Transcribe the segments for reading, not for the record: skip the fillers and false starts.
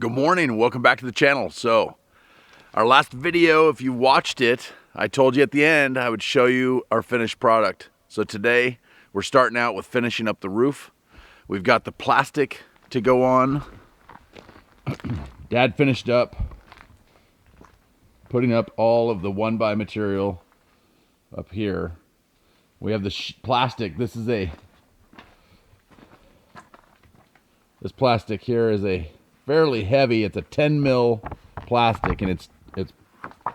Good morning, welcome back to the channel. So, our last video, if you watched it, I told you at the end I would show you our finished product. So today, we're starting out with finishing up the roof. We've got the plastic to go on. Dad finished up putting up all of the 1x material up here. We have the plastic. This plastic here is a fairly heavy. It's a 10 mil plastic, and it's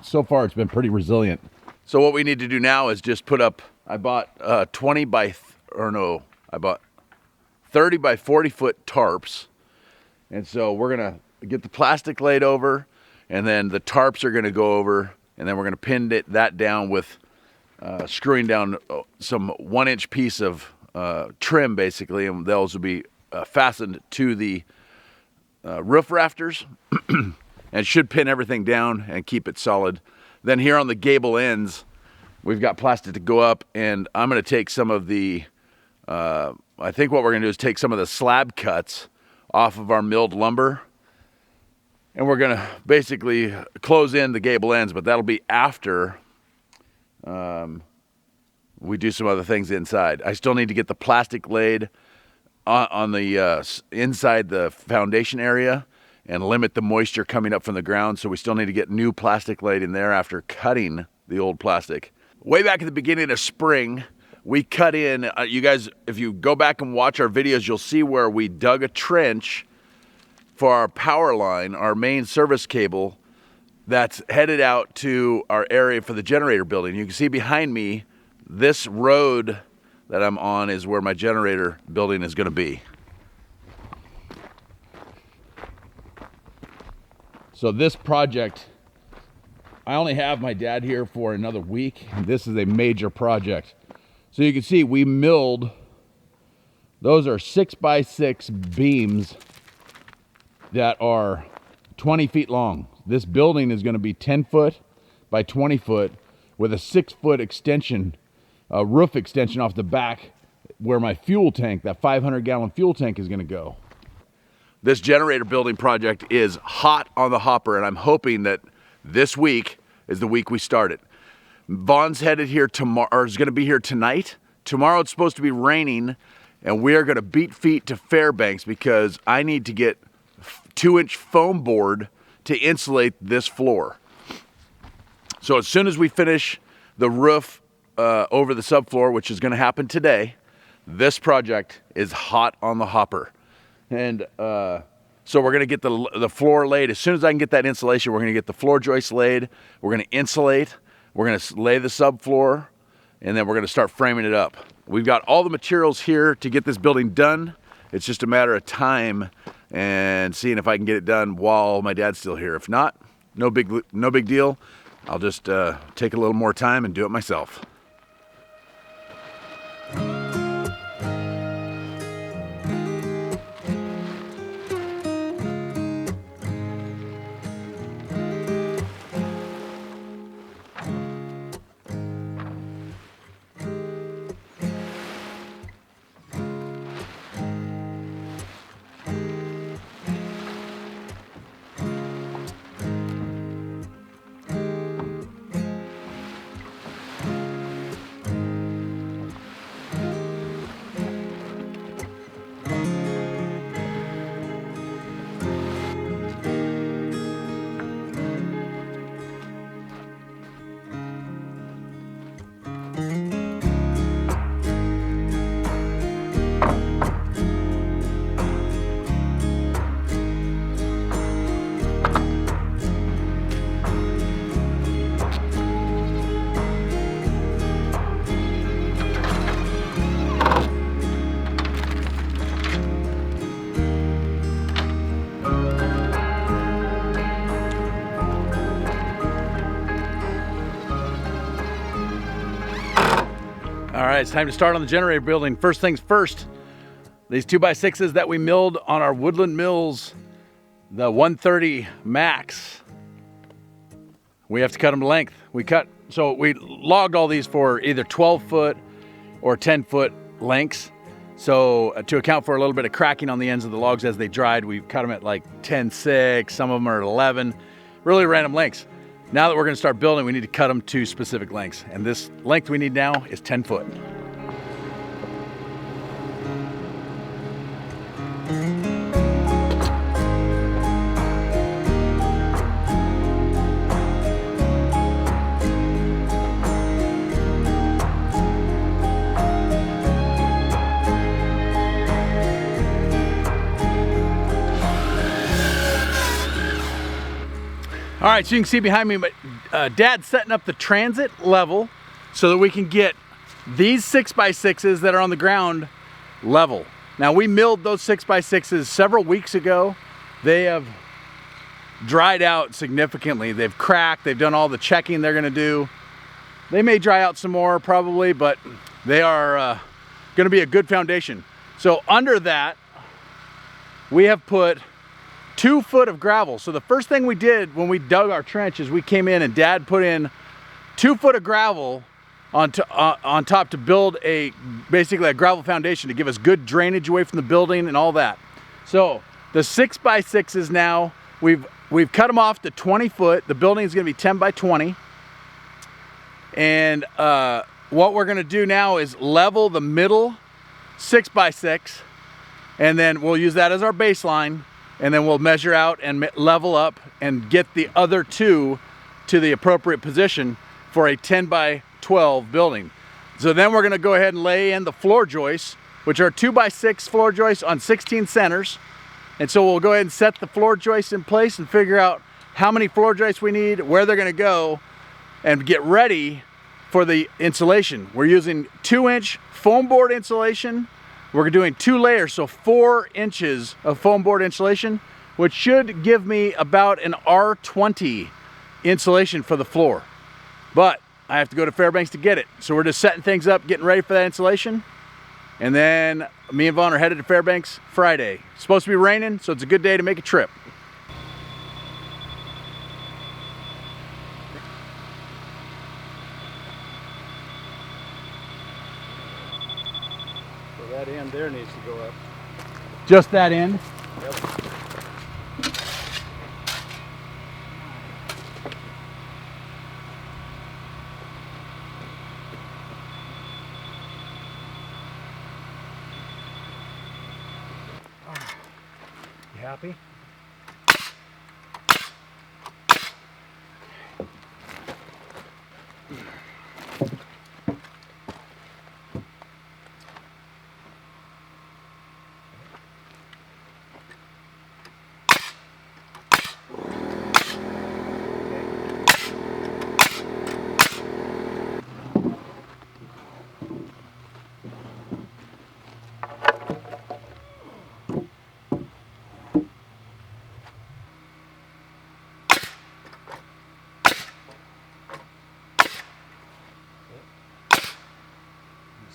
so far it's been pretty resilient. So what we need to do now is just put up, I bought 30 by 40 foot tarps. And so we're gonna get the plastic laid over, and then the tarps are gonna go over, and then we're gonna pin that down with screwing down some 1-inch piece of trim, basically, and those will be fastened to the roof rafters and should pin everything down and keep it solid. Then here on the gable ends, we've got plastic to go up, and I'm going to take some of the, I think what we're going to do is take some of the slab cuts off of our milled lumber, and we're going to basically close in the gable ends, but that'll be after we do some other things inside. I still need to get the plastic laid on the inside the foundation area and limit the moisture coming up from the ground. So we still need to get new plastic laid in there after cutting the old plastic. Way back at the beginning of spring, we cut in, you guys, if you go back and watch our videos, you'll see where we dug a trench for our power line, our main service cable that's headed out to our area for the generator building. You can see behind me, this road that I'm on is where my generator building is going to be. So this project, I only have my dad here for another week. This is a major project. So you can see we milled, those are 6x6 beams that are 20 feet long. This building is going to be 10 foot by 20 foot with a 6-foot extension, a roof extension off the back where my fuel tank, that 500-gallon fuel tank, is going to go. This generator building project is hot on the hopper, and I'm hoping that this week is the week we start it. Vaughn's headed here tomorrow, or is going to be here tonight. Tomorrow it's supposed to be raining, and we are going to beat feet to Fairbanks because I need to get 2-inch foam board to insulate this floor. So as soon as we finish the roof over the subfloor, which is going to happen today, this project is hot on the hopper. And so we're going to get the floor laid. As soon as I can get that insulation, we're going to get the floor joists laid. We're going to insulate. We're going to lay the subfloor, and then we're going to start framing it up. We've got all the materials here to get this building done. It's just a matter of time and seeing if I can get it done while my dad's still here. If not, no big deal. I'll just take a little more time and do it myself. All right, it's time to start on the generator building. First things first, these 2x6s that we milled on our Woodland Mills, the 130 max, we have to cut them to length. So we logged all these for either 12 foot or 10 foot lengths. So to account for a little bit of cracking on the ends of the logs as they dried, we've cut them at like 10/6, some of them are at 11, really random lengths. Now that we're gonna start building, we need to cut them to specific lengths. And this length we need now is 10 foot. All right, so you can see behind me, but Dad's setting up the transit level so that we can get these 6x6s that are on the ground level. Now we milled those 6x6s several weeks ago. They have dried out significantly. They've cracked, they've done all the checking they're gonna do. They may dry out some more probably, but they are gonna be a good foundation. So under that, we have put 2 foot of gravel. So the first thing we did when we dug our trench is we came in and Dad put in 2 foot of gravel on top to build basically a gravel foundation to give us good drainage away from the building and all that. So the 6x6s now, we've cut them off to 20 foot. The building is gonna be 10 by 20. And what we're gonna do now is level the middle 6x6, and then we'll use that as our baseline. And then we'll measure out and level up and get the other 2 to the appropriate position for a 10 by 12 building. So then we're gonna go ahead and lay in the floor joists, which are 2x6 floor joists on 16 centers. And so we'll go ahead and set the floor joists in place and figure out how many floor joists we need, where they're gonna go, and get ready for the insulation. We're using 2-inch foam board insulation. We're doing 2 layers, so 4 inches of foam board insulation, which should give me about an R20 insulation for the floor. But I have to go to Fairbanks to get it. So we're just setting things up, getting ready for that insulation. And then me and Vaughn are headed to Fairbanks Friday. It's supposed to be raining, so it's a good day to make a trip. That end there needs to go up. Just that end? Yep. You happy?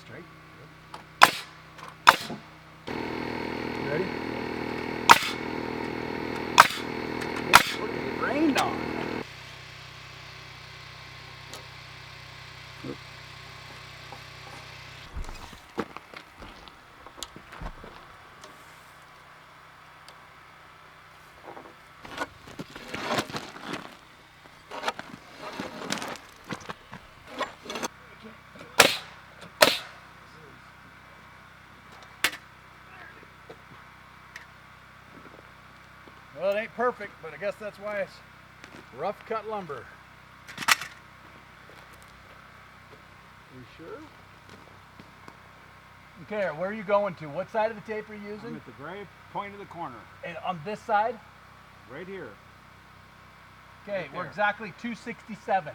Straight. You ready? We're gonna get rained on. Well, it ain't perfect, but I guess that's why it's rough cut lumber. You sure? Okay, where are you going to? What side of the tape are you I'm using? at the very point of the corner, And on this side? right here. Okay, Right we're there. exactly 267.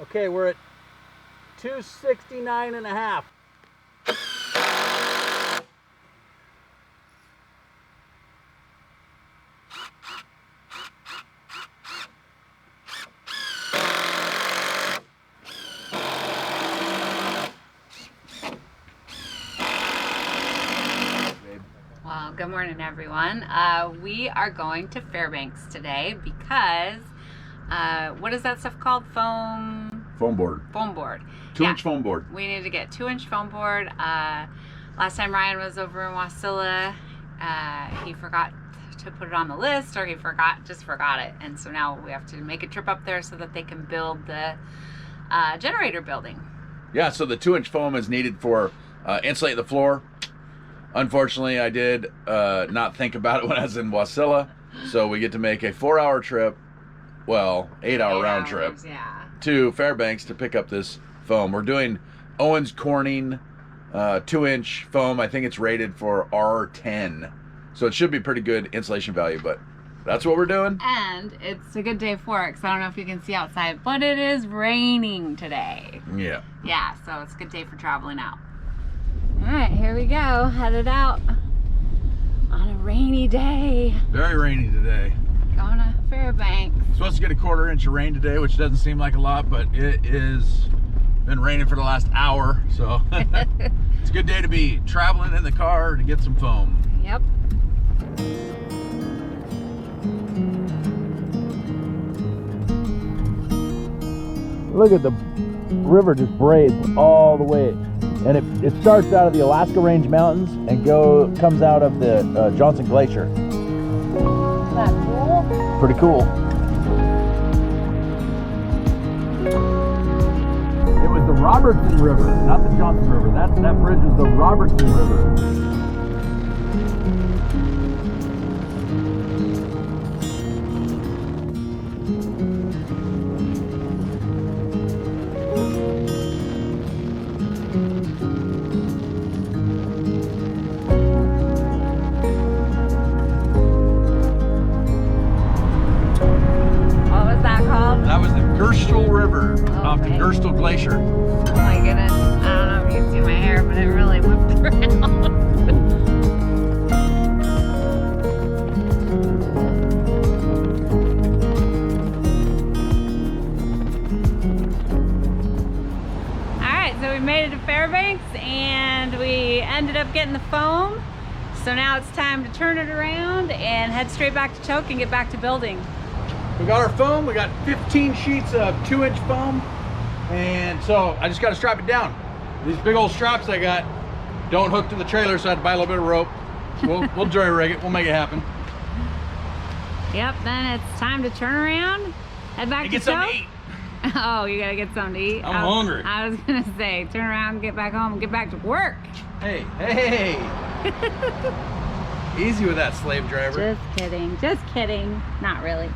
Okay, we're at 269.5. Good morning, everyone. We are going to Fairbanks today because what is that stuff called? Foam Foam board. board. 2-inch foam board. We need to get 2-inch foam board. Last time Ryan was over in Wasilla, he forgot to put it on the list, or he just forgot it. And so now we have to make a trip up there so that they can build the generator building. Yeah, so the 2-inch foam is needed for insulating the floor. Unfortunately, I did not think about it when I was in Wasilla. So we get to make a 4-hour trip, well, 8-hour round trip, yeah, to Fairbanks to pick up this foam. We're doing Owens Corning 2-inch foam. I think it's rated for R10. So it should be pretty good insulation value, but that's what we're doing. And it's a good day for it, because I don't know if you can see outside, but it is raining today. Yeah. Yeah, so it's a good day for traveling out. All right, here we go, headed out on a rainy day. Very rainy today. Going to Fairbanks. Supposed to get a 1/4 inch of rain today, which doesn't seem like a lot, but it is been raining for the last hour, so it's a good day to be traveling in the car to get some foam. Yep. Look at the river just braids all the way, and it starts out of the Alaska Range Mountains and comes out of the Johnson Glacier. Isn't that cool? Pretty cool. It was the Robertson River, not the Johnson River. That bridge is the Robertson River. Off the Gerstal Glacier. Oh my goodness. I don't know if you can see my hair, but it really whipped around. Alright, so we made it to Fairbanks and we ended up getting the foam. So now it's time to turn it around and head straight back to Toke and get back to building. We got our foam. We got 15 sheets of 2-inch foam, and so I just got to strap it down. These big old straps I got don't hook to the trailer, so I had to buy a little bit of rope. We'll jury rig it. We'll make it happen. Yep. Then it's time to turn around, head back to get something to eat. Oh, you gotta get something to eat. I'm hungry. I was gonna say, turn around, get back home, and get back to work. Hey, hey. Easy with that, slave driver. Just kidding. Just kidding. Not really.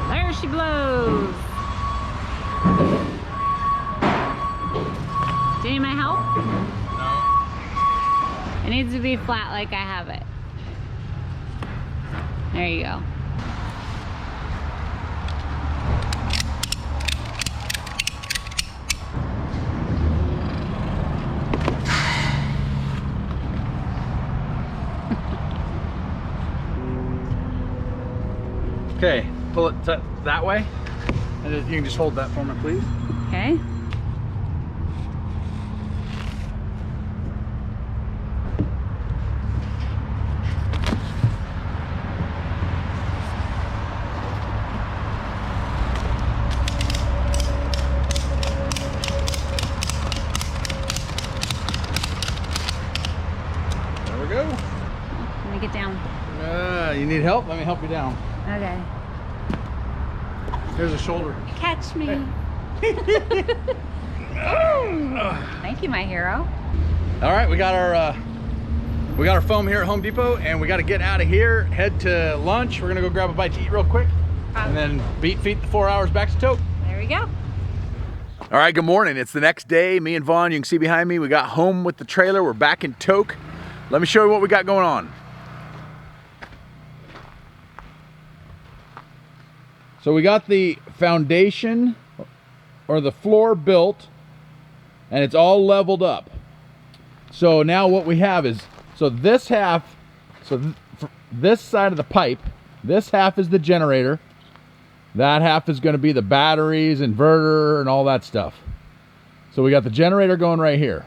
There she blows. Do you need my help? No. It needs to be flat like I have it. There you go. Okay, pull it that way, and then you can just hold that for me, please. Okay. There we go. Let me get down. You need help? Let me help you down. Okay. Here's a shoulder. Catch me. Ooh, thank you, my hero. All right, we got our foam here at Home Depot, and we got to get out of here, head to lunch. We're gonna go grab a bite to eat real quick, and then beat feet the 4 hours back to Toke. There we go. All right, good morning. It's the next day. Me and Vaughn, you can see behind me, we got home with the trailer. We're back in Toke. Let me show you what we got going on. So we got the foundation or the floor built, and it's all leveled up. So now what we have is, this half, this side of the pipe, this half is the generator. That half is going to be the batteries, inverter, and all that stuff. So we got the generator going right here.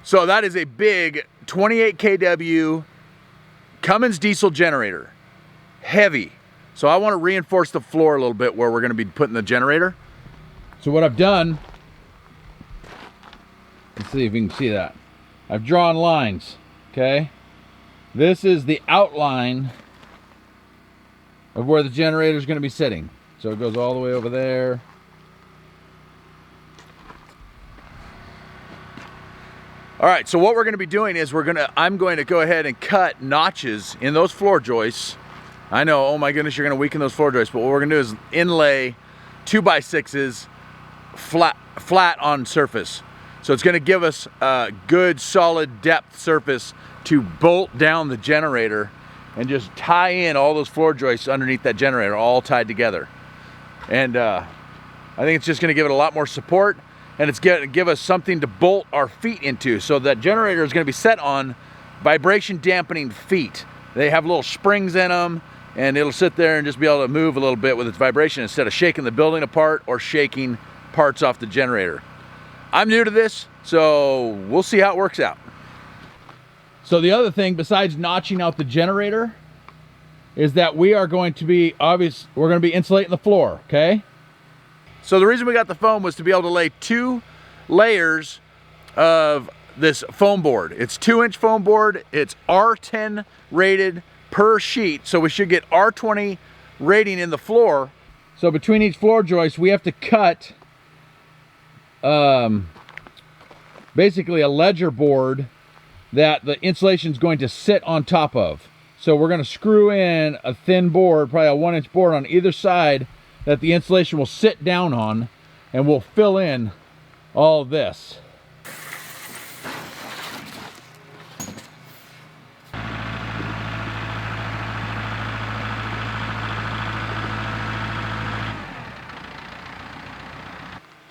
So that is a big 28 kW Cummins diesel generator. heavy. So I want to reinforce the floor a little bit where we're going to be putting the generator. So what I've done, let's see if you can see that. I've drawn lines, okay? This is the outline of where the generator is going to be sitting. So it goes all the way over there. All right, so what we're going to be doing is I'm going to go ahead and cut notches in those floor joists. I know, oh my goodness, you're going to weaken those floor joists, but what we're going to do is inlay 2x6s flat on surface. So it's going to give us a good solid depth surface to bolt down the generator and just tie in all those floor joists underneath that generator, all tied together. And I think it's just going to give it a lot more support, and it's going to give us something to bolt our feet into. So that generator is going to be set on vibration dampening feet. They have little springs in them, and it'll sit there and just be able to move a little bit with its vibration instead of shaking the building apart or shaking parts off the generator. I'm new to this, so we'll see how it works out. So the other thing besides notching out the generator is that we are going to be we're going to be insulating the floor, okay? So the reason we got the foam was to be able to lay 2 layers of this foam board. It's 2-inch foam board. It's R10 rated per sheet, so we should get R20 rating in the floor. So between each floor joist, we have to cut basically a ledger board that the insulation is going to sit on top of. So we're going to screw in a thin board, probably a 1-inch board on either side that the insulation will sit down on, and we'll fill in all of this.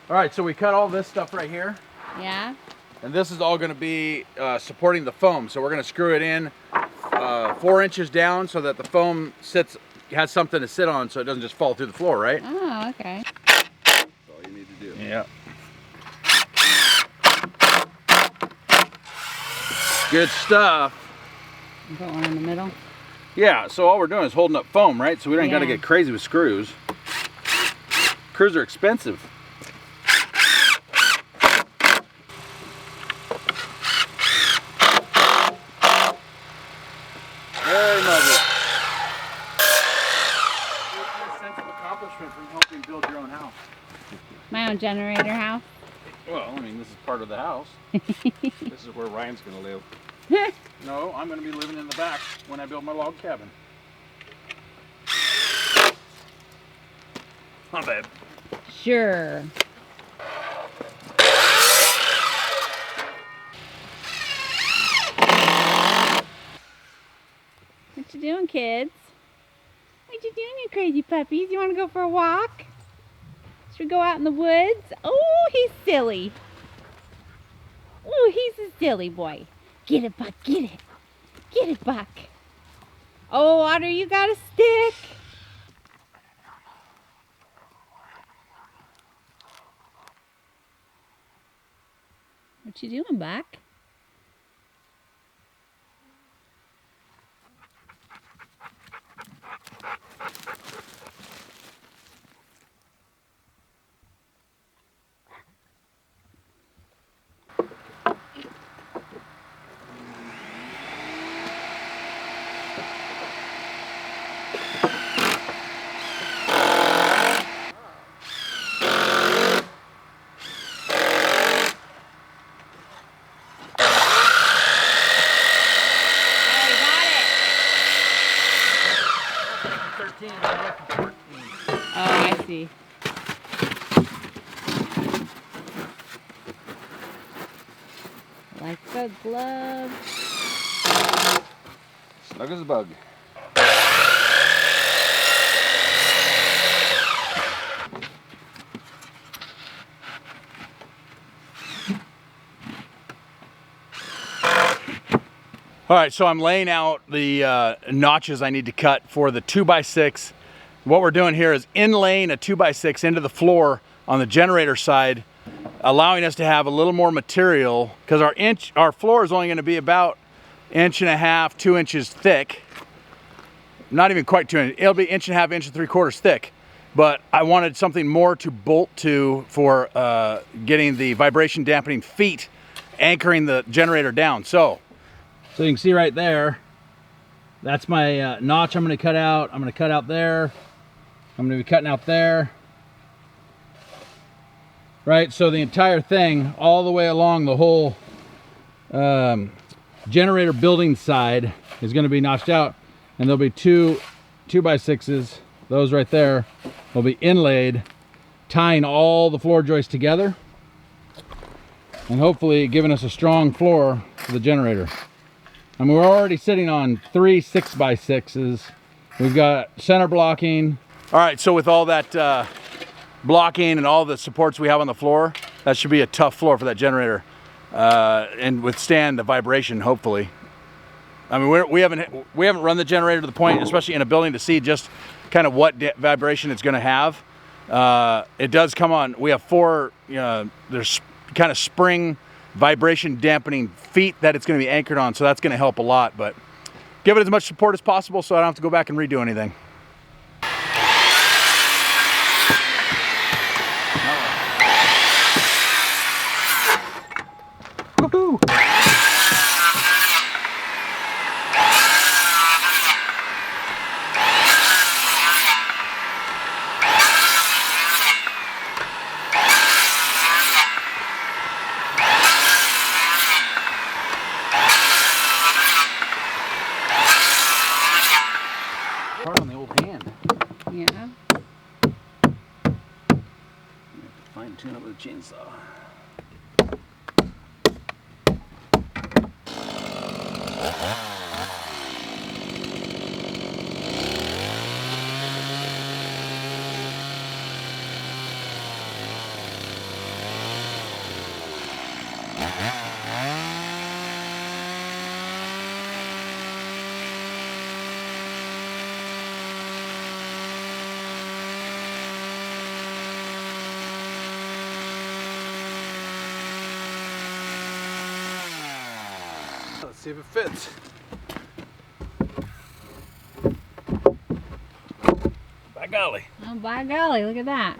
All right, so we cut all this stuff right here. Yeah. And this is all going to be supporting the foam. So we're going to screw it in 4 inches down so that the foam has something to sit on so it doesn't just fall through the floor, right? Oh, okay. That's all you need to do. Yeah. Good stuff. You put one in the middle? Yeah, so all we're doing is holding up foam, right? So we don't got to Yeah. get crazy with screws. Screws are expensive. Very much. There's a sense of accomplishment from helping build your own house. My own generator house? Well, I mean, this is part of the house. This is where Ryan's going to live. No, I'm going to be living in the back when I build my log cabin. Not bad. Sure. What you doing, kids? What you doing, you crazy puppies? You want to go for a walk? Should we go out in the woods? Oh, he's silly. Oh, he's a silly boy. Get it, Buck, get it. Get it, Buck. Oh, Otter, you got a stick. What you doing, Buck? Oh, I see. Like a glove. Snug as a bug. All right, so I'm laying out the notches I need to cut for the 2x6. What we're doing here is inlaying a 2x6 into the floor on the generator side, allowing us to have a little more material because our floor is only going to be about 1.5 inches, 2 inches thick. not even quite 2 inches. It'll be 1.5 inches, 3/4 thick. But I wanted something more to bolt to for getting the vibration dampening feet, anchoring the generator down. So you can see right there, that's my notch I'm gonna cut out. I'm gonna cut out there. I'm gonna be cutting out there. Right, so the entire thing, all the way along the whole generator building side is gonna be notched out, and there'll be two 2x6s, those right there, will be inlaid, tying all the floor joists together, and hopefully giving us a strong floor for the generator. I mean, we're already sitting on 3 6x6s. We've got center blocking. All right, so with all that blocking and all the supports we have on the floor, that should be a tough floor for that generator and withstand the vibration, hopefully. I mean, we haven't run the generator to the point, especially in a building, to see just kind of what vibration it's going to have. It does come on. We have 4. There's kind of spring vibration dampening feet that it's going to be anchored on, so that's going to help a lot. But give it as much support as possible, so I don't have to go back and redo anything. Woohoo! Hard on the old hand. Yeah. Fine tune it with a chainsaw. Let's see if it fits. By golly. Oh, by golly, look at that.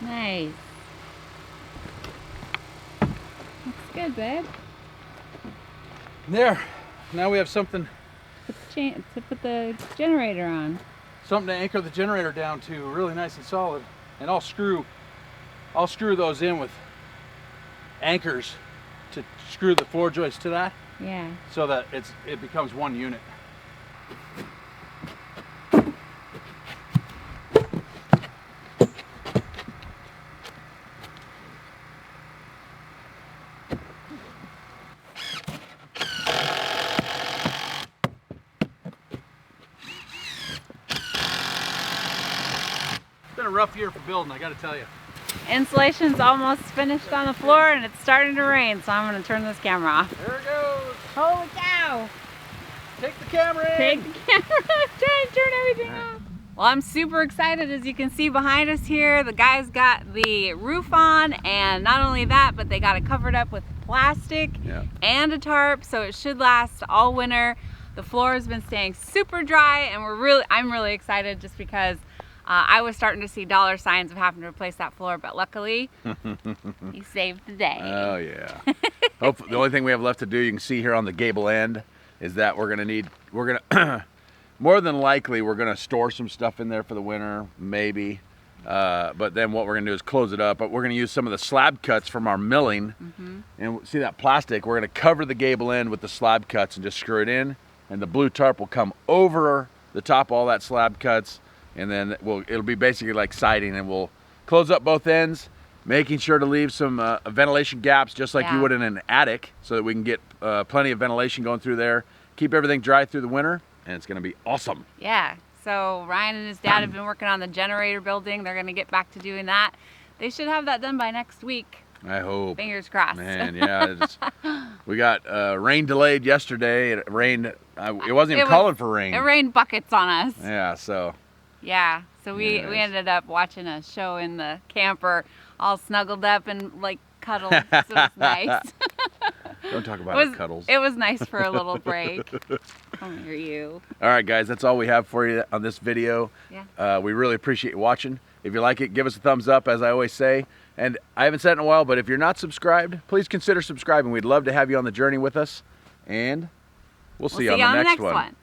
Nice. Looks good, babe. There. Now we have something To put the generator on. to anchor the generator down to, really nice and solid. And I'll screw those in with anchors to screw the floor joist to that, Yeah. so that it becomes one unit. It's been a rough year for building, I gotta tell you. Insulation's almost finished on the floor and it's starting to rain, so I'm gonna turn this camera off. There it goes. Holy cow! Take the camera in. Take the camera, try and turn everything off. Well, I'm super excited. As you can see behind us here, the guys got the roof on, and not only that, but they got it covered up with plastic and a tarp, so it should last all winter. The floor has been staying super dry, and I'm really excited just because I was starting to see dollar signs of having to replace that floor, but luckily, you saved the day. Oh yeah. Hopefully, the only thing we have left to do, you can see here on the gable end, is that we're gonna more than likely we're gonna store some stuff in there for the winter, maybe. But then what we're gonna do is close it up. But we're gonna use some of the slab cuts from our milling, and see that plastic. We're gonna cover the gable end with the slab cuts and just screw it in, and the blue tarp will come over the top of all that slab cuts. And then it'll be basically like siding, and we'll close up both ends, making sure to leave some ventilation gaps just like you would in an attic, so that we can get plenty of ventilation going through there, keep everything dry through the winter, and it's gonna be awesome. Yeah, so Ryan and his dad have been working on the generator building. They're gonna get back to doing that. They should have that done by next week. I hope. Fingers crossed. Man, yeah. We got rain delayed yesterday. It rained, it wasn't even calling for rain. It rained buckets on us. Yeah, so. Yeah, so we ended up watching a show in the camper, all snuggled up in like cuddles. It was nice. Don't talk about our cuddles. It was nice for a little break. Come here, you. All right, guys, that's all we have for you on this video. Yeah. We really appreciate you watching. If you like it, give us a thumbs up, as I always say. And I haven't said it in a while, but if you're not subscribed, please consider subscribing. We'd love to have you on the journey with us. And we'll see you on the next one.